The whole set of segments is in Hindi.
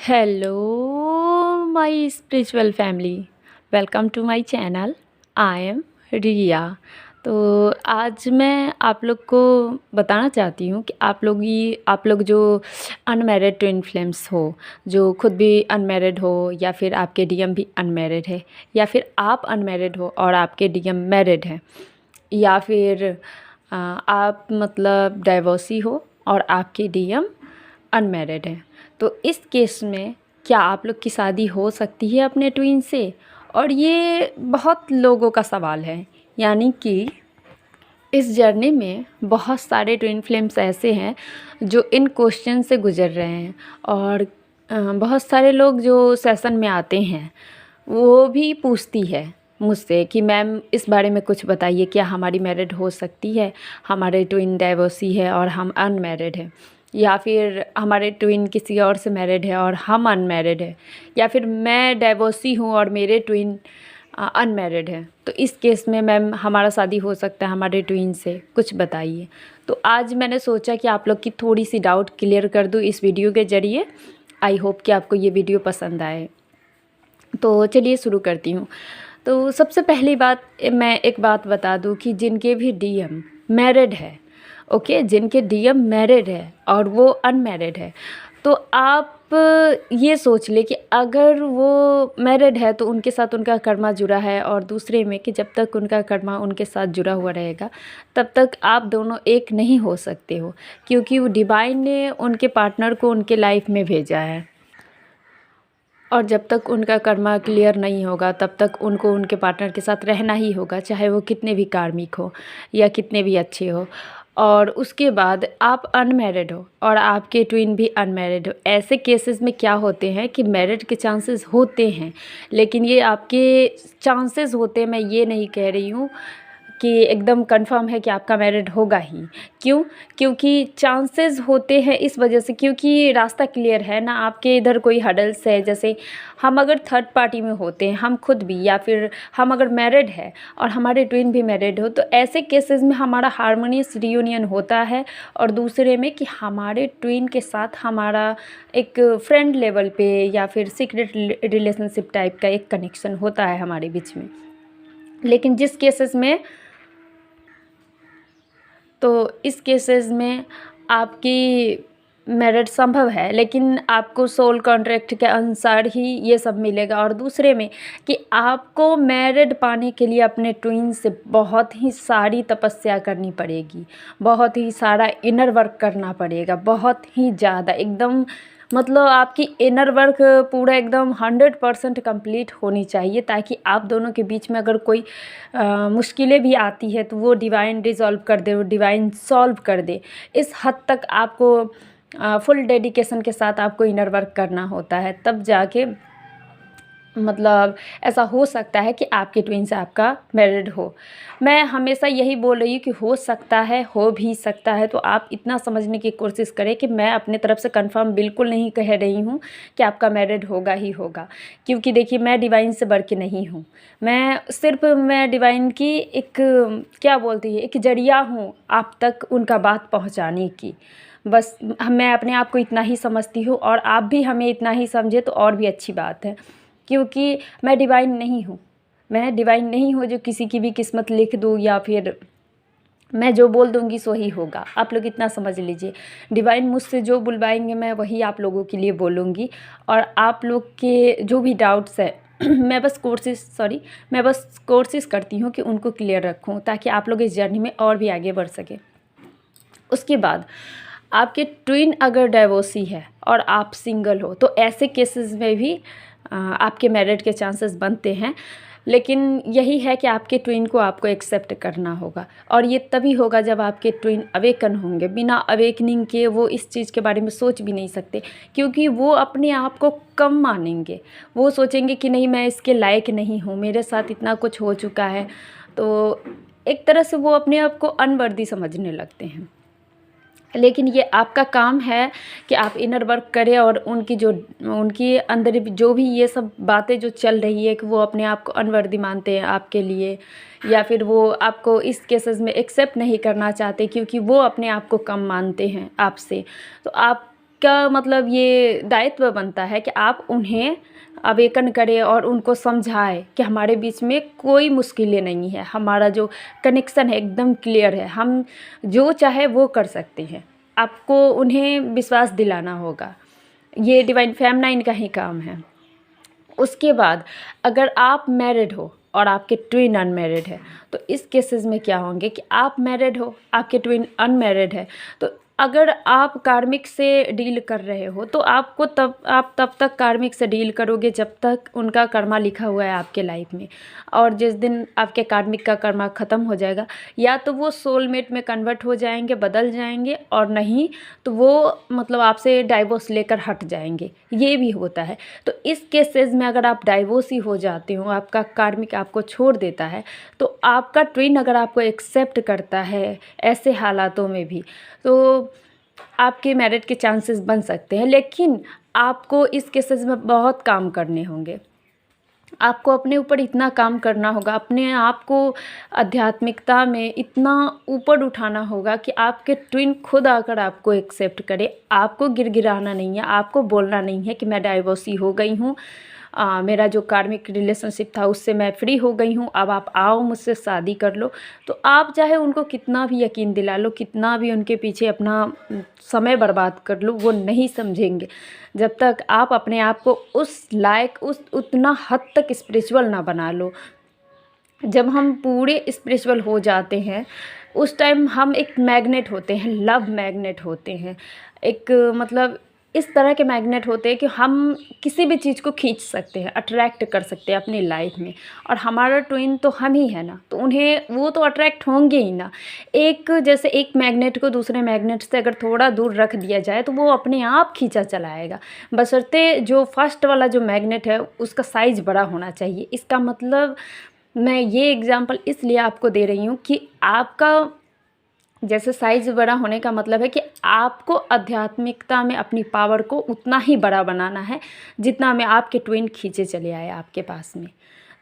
Hello, my spiritual family. Welcome to my channel. I am रिया। तो आज मैं आप लोग को बताना चाहती हूँ कि आप लोग जो अनमैरिड ट्विन फ्लेम्स हो, जो खुद भी अनमैरिड हो या फिर आपके डीएम भी अनमैरिड है, या फिर आप अनमैरिड हो और आपके डीएम मैरिड है, या फिर आप मतलब डाइवोर्सी हो और आपके डीएम अनमैरिड है। तो इस केस में क्या आप लोग की शादी हो सकती है अपने ट्विन से? और ये बहुत लोगों का सवाल है, यानी कि इस जर्नी में बहुत सारे ट्विन फ्लेम्स ऐसे हैं जो इन क्वेश्चन से गुजर रहे हैं। और बहुत सारे लोग जो सेशन में आते हैं वो भी पूछती है मुझसे कि मैम इस बारे में कुछ बताइए, क्या हमारी मैरिड हो सकती है? हमारे ट्विन डाइवोर्सी है और हम अनमैरिड हैं, या फिर हमारे ट्विन किसी और से मैरिड है और हम अनमैरिड है, या फिर मैं डाइवोर्सी हूँ और मेरे ट्विन अनमैरिड है। तो इस केस में मैम हमारा शादी हो सकता है हमारे ट्विन से, कुछ बताइए। तो आज मैंने सोचा कि आप लोग की थोड़ी सी डाउट क्लियर कर दूँ इस वीडियो के ज़रिए। आई होप कि आपको ये वीडियो पसंद आए। तो चलिए शुरू करती हूँ। तो सबसे पहली बात मैं एक बात बता दूँ कि जिनके भी डीएम मैरिड है, ओके, जिनके डीएम मैरिड है और वो अनमैरिड है, तो आप ये सोच ले कि अगर वो मैरिड है तो उनके साथ उनका कर्मा जुड़ा है, और दूसरे में कि जब तक उनका कर्मा उनके साथ जुड़ा हुआ रहेगा तब तक आप दोनों एक नहीं हो सकते हो, क्योंकि वो डिवाइन ने उनके पार्टनर को उनके लाइफ में भेजा है। और जब तक उनका कर्मा क्लियर नहीं होगा तब तक उनको उनके पार्टनर के साथ रहना ही होगा, चाहे वो कितने भी कार्मिक हो या कितने भी अच्छे हो। और उसके बाद आप अनमैरिड हो और आपके ट्विन भी अनमैरिड हो। ऐसे केसेस में क्या होते हैं कि मैरिड के चांसेस होते हैं, लेकिन ये आपके चांसेस होते हैं, मैं ये नहीं कह रही हूँ कि एकदम कंफर्म है कि आपका मैरिड होगा ही। क्यों? क्योंकि चांसेस होते हैं इस वजह से क्योंकि रास्ता क्लियर है ना, आपके इधर कोई हडल्स है। जैसे हम अगर थर्ड पार्टी में होते हैं, हम खुद भी, या फिर हम अगर मैरिड है और हमारे ट्विन भी मैरिड हो, तो ऐसे केसेस में हमारा हार्मोनियस रियूनियन होता है। और दूसरे में कि हमारे ट्विन के साथ हमारा एक फ्रेंड लेवल पे या फिर सीक्रेट रिलेशनशिप टाइप का एक कनेक्शन होता है हमारे बीच में। लेकिन जिस केसेस में, तो इस केसेस में आपकी मैरिज संभव है, लेकिन आपको सोल कॉन्ट्रैक्ट के अनुसार ही ये सब मिलेगा। और दूसरे में कि आपको मैरिड पाने के लिए अपने ट्विन से बहुत ही सारी तपस्या करनी पड़ेगी, बहुत ही सारा इनर वर्क करना पड़ेगा, बहुत ही ज़्यादा, एकदम मतलब आपकी इनर वर्क पूरा एकदम 100% कंप्लीट होनी चाहिए, ताकि आप दोनों के बीच में अगर कोई मुश्किलें भी आती है तो वो डिवाइन रिजॉल्व कर दे, वो डिवाइन सॉल्व कर दे। इस हद तक आपको फुल डेडिकेशन के साथ आपको इनर वर्क करना होता है, तब जाके मतलब ऐसा हो सकता है कि आपके ट्विन से आपका मैरिड हो। मैं हमेशा यही बोल रही हूँ कि हो सकता है, हो भी सकता है। तो आप इतना समझने की कोशिश करें कि मैं अपने तरफ से कंफर्म बिल्कुल नहीं कह रही हूँ कि आपका मैरिड होगा ही होगा, क्योंकि देखिए मैं डिवाइन से बढ़ के नहीं हूँ। मैं डिवाइन की एक, क्या बोलती है, एक जरिया हूँ आप तक उनका बात पहुँचाने की। बस मैं अपने आप को इतना ही समझती हूँ, और आप भी हमें इतना ही समझे तो और भी अच्छी बात है। क्योंकि मैं डिवाइन नहीं हूँ, मैं डिवाइन नहीं हूँ जो किसी की भी किस्मत लिख दूँ, या फिर मैं जो बोल दूँगी सो ही होगा। आप लोग इतना समझ लीजिए, डिवाइन मुझसे जो बुलवाएंगे मैं वही आप लोगों के लिए बोलूँगी। और आप लोग के जो भी डाउट्स है मैं बस कोशिश करती हूँ कि उनको क्लियर रखूँ, ताकि आप लोग इस जर्नी में और भी आगे बढ़ सके। उसके बाद आपके ट्विन अगर डाइवोर्सी है और आप सिंगल हो, तो ऐसे केसेस में भी आपके मैरिड के चांसेस बनते हैं। लेकिन यही है कि आपके ट्विन को आपको एक्सेप्ट करना होगा, और ये तभी होगा जब आपके ट्विन अवेकन होंगे। बिना अवेकनिंग के वो इस चीज़ के बारे में सोच भी नहीं सकते, क्योंकि वो अपने आप को कम मानेंगे। वो सोचेंगे कि नहीं, मैं इसके लायक नहीं हूँ, मेरे साथ इतना कुछ हो चुका है। तो एक तरह से वो अपने आप को अनवर्दी समझने लगते हैं। लेकिन ये आपका काम है कि आप इनर वर्क करें, और उनकी अंदर जो भी ये सब बातें जो चल रही है कि वो अपने आप को अनवर्दी मानते हैं आपके लिए, या फिर वो आपको इस केसेस में एक्सेप्ट नहीं करना चाहते क्योंकि वो अपने आप को कम मानते हैं आपसे। तो आप आपका मतलब ये दायित्व बनता है कि आप उन्हें अवेकन करें और उनको समझाएं कि हमारे बीच में कोई मुश्किलें नहीं है, हमारा जो कनेक्शन है एकदम क्लियर है, हम जो चाहे वो कर सकते हैं। आपको उन्हें विश्वास दिलाना होगा, ये डिवाइन फेमिनाइन का ही काम है। उसके बाद अगर आप मैरिड हो और आपके ट्विन अनमैरिड है, तो इस केसेस में क्या होंगे कि आप मैरिड हो, आपके ट्विन अनमैरिड है, तो अगर आप कार्मिक से डील कर रहे हो तो आपको तब तक कार्मिक से डील करोगे जब तक उनका कर्मा लिखा हुआ है आपके लाइफ में। और जिस दिन आपके कार्मिक का कर्मा ख़त्म हो जाएगा, या तो वो सोलमेट में कन्वर्ट हो जाएंगे, बदल जाएंगे, और नहीं तो वो मतलब आपसे डाइवोर्स लेकर हट जाएंगे, ये भी होता है। तो इस केसेस में अगर आप डाइवोर्स ही हो जाते हो, आपका कार्मिक आपको छोड़ देता है, तो आपका ट्विन अगर आपको एक्सेप्ट करता है ऐसे हालातों में भी, तो आपके मैरिज के चांसेस बन सकते हैं। लेकिन आपको इस केसेस में बहुत काम करने होंगे, आपको अपने ऊपर इतना काम करना होगा, अपने आप को आध्यात्मिकता में इतना ऊपर उठाना होगा कि आपके ट्विन खुद आकर आपको एक्सेप्ट करे। आपको गिड़गिड़ाना नहीं है, आपको बोलना नहीं है कि मैं डाइवोर्सी हो गई हूँ, मेरा जो कार्मिक रिलेशनशिप था उससे मैं फ्री हो गई हूँ, अब आप आओ मुझसे शादी कर लो। तो आप चाहे उनको कितना भी यकीन दिला लो, कितना भी उनके पीछे अपना समय बर्बाद कर लो, वो नहीं समझेंगे जब तक आप अपने आप को उस लायक उतना हद तक स्पिरिचुअल ना बना लो। जब हम पूरे स्पिरिचुअल हो जाते हैं उस टाइम हम एक मैग्नेट होते हैं, लव मैग्नेट होते हैं, एक मतलब इस तरह के मैग्नेट होते हैं कि हम किसी भी चीज़ को खींच सकते हैं, अट्रैक्ट कर सकते हैं अपनी लाइफ में। और हमारा ट्विन तो हम ही है ना, तो उन्हें वो तो अट्रैक्ट होंगे ही ना। एक जैसे एक मैग्नेट को दूसरे मैग्नेट से अगर थोड़ा दूर रख दिया जाए तो वो अपने आप खींचा चला आएगा, बशर्ते जो फर्स्ट वाला जो मैग्नेट है उसका साइज़ बड़ा होना चाहिए। इसका मतलब मैं ये एग्जांपल इसलिए आपको दे रही हूँ कि आपका जैसे साइज़ बड़ा होने का मतलब है कि आपको आध्यात्मिकता में अपनी पावर को उतना ही बड़ा बनाना है जितना में आपके ट्विन खींचे चले आए आपके पास में।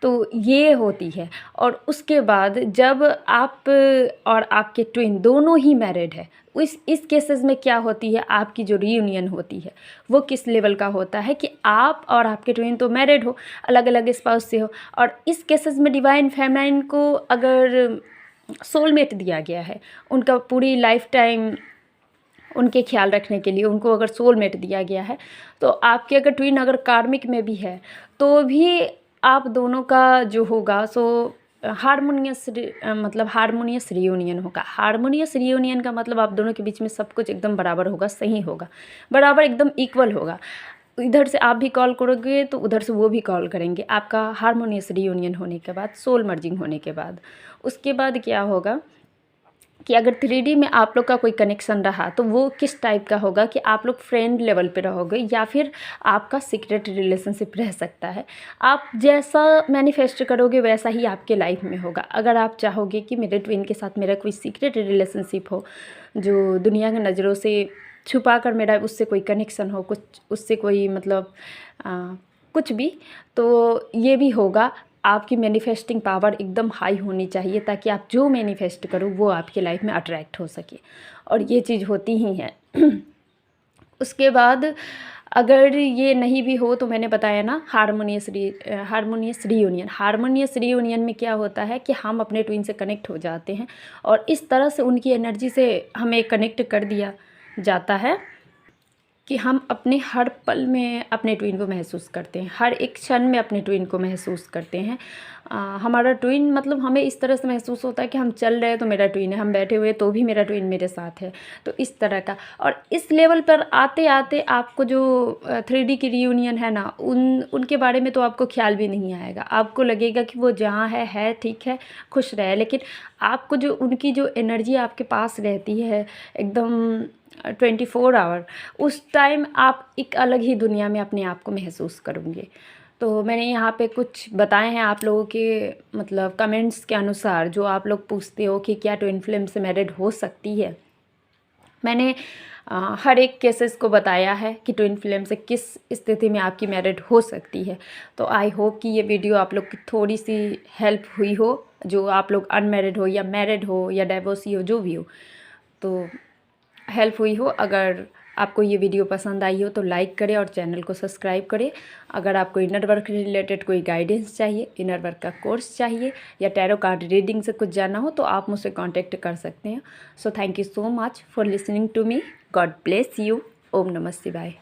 तो ये होती है। और उसके बाद जब आप और आपके ट्विन दोनों ही मैरिड है, इस केसेस में क्या होती है, आपकी जो रीयूनियन होती है वो किस लेवल का होता है कि आप और आपके ट्विन तो मैरिड हो, अलग अलग स्पाउस से हो, और इस केसेस में डिवाइन फेमिनाइन को अगर सोलमेट दिया गया है, उनका पूरी लाइफ टाइम उनके ख्याल रखने के लिए उनको अगर सोलमेट दिया गया है, तो आपके अगर ट्विन अगर कार्मिक में भी है तो भी आप दोनों का जो होगा सो हारमोनियस मतलब हारमोनियस रियूनियन होगा। हारमोनियस रियूनियन का मतलब आप दोनों के बीच में सब कुछ एकदम बराबर होगा, सही होगा, बराबर एकदम इक्वल होगा। इधर से आप भी कॉल करोगे तो उधर से वो भी कॉल करेंगे, आपका हारमोनियस रियूनियन होने के बाद, सोल मर्जिंग होने के बाद। उसके बाद क्या होगा कि अगर 3D में आप लोग का कोई कनेक्शन रहा तो वो किस टाइप का होगा कि आप लोग फ्रेंड लेवल पे रहोगे या फिर आपका सीक्रेट रिलेशनशिप रह सकता है। आप जैसा मैनिफेस्ट करोगे वैसा ही आपके लाइफ में होगा। अगर आप चाहोगे कि मेरे ट्विन के साथ मेरा कोई सीक्रेट रिलेशनशिप हो जो दुनिया की नज़रों से छुपा कर मेरा उससे कोई कनेक्शन हो, कुछ उससे कोई मतलब कुछ भी, तो ये भी होगा। आपकी मैनिफेस्टिंग पावर एकदम हाई होनी चाहिए ताकि आप जो मैनिफेस्ट करो वो आपके लाइफ में अट्रैक्ट हो सके, और ये चीज़ होती ही है। उसके बाद अगर ये नहीं भी हो तो मैंने बताया ना हारमोनियस रीयूनियन। हारमोनियस रीयूनियन में क्या होता है कि हम अपने ट्विन से कनेक्ट हो जाते हैं और इस तरह से उनकी एनर्जी से हमें कनेक्ट कर दिया जाता है कि हम अपने हर पल में अपने ट्विन को महसूस करते हैं, हर एक क्षण में अपने ट्विन को महसूस करते हैं। हमारा ट्विन मतलब हमें इस तरह से महसूस होता है कि हम चल रहे हैं तो मेरा ट्विन है, हम बैठे हुए तो भी मेरा ट्विन मेरे साथ है, तो इस तरह का। और इस लेवल पर आते आते आपको जो 3D की रियूनियन है ना, उनके बारे में तो आपको ख्याल भी नहीं आएगा। आपको लगेगा कि वो जहाँ है ठीक है, खुश रहे, लेकिन आपको जो उनकी जो एनर्जी आपके पास रहती है एकदम 24 आवर, उस टाइम आप एक अलग ही दुनिया में अपने आप को महसूस करोगे। तो मैंने यहाँ पे कुछ बताए हैं आप लोगों के मतलब कमेंट्स के अनुसार, जो आप लोग पूछते हो कि क्या ट्विन फ्लेम से मैरिड हो सकती है। मैंने हर एक केसेस को बताया है कि ट्विन फ्लेम से किस स्थिति में आपकी मैरिड हो सकती है। तो आई होप कि ये वीडियो आप लोग की थोड़ी सी हेल्प हुई हो, जो आप लोग अनमैरिड हो या मैरिड हो या डाइवोर्सी हो, जो भी हो, तो हेल्प हुई हो। अगर आपको ये वीडियो पसंद आई हो तो लाइक करें और चैनल को सब्सक्राइब करें। अगर आपको इनर वर्क रिलेटेड कोई गाइडेंस चाहिए, इनर वर्क का कोर्स चाहिए या टैरो कार्ड रीडिंग से कुछ जानना हो तो आप मुझसे कांटेक्ट कर सकते हैं। So thank you so much for listening to me. God bless you. Om नमः शिवाय।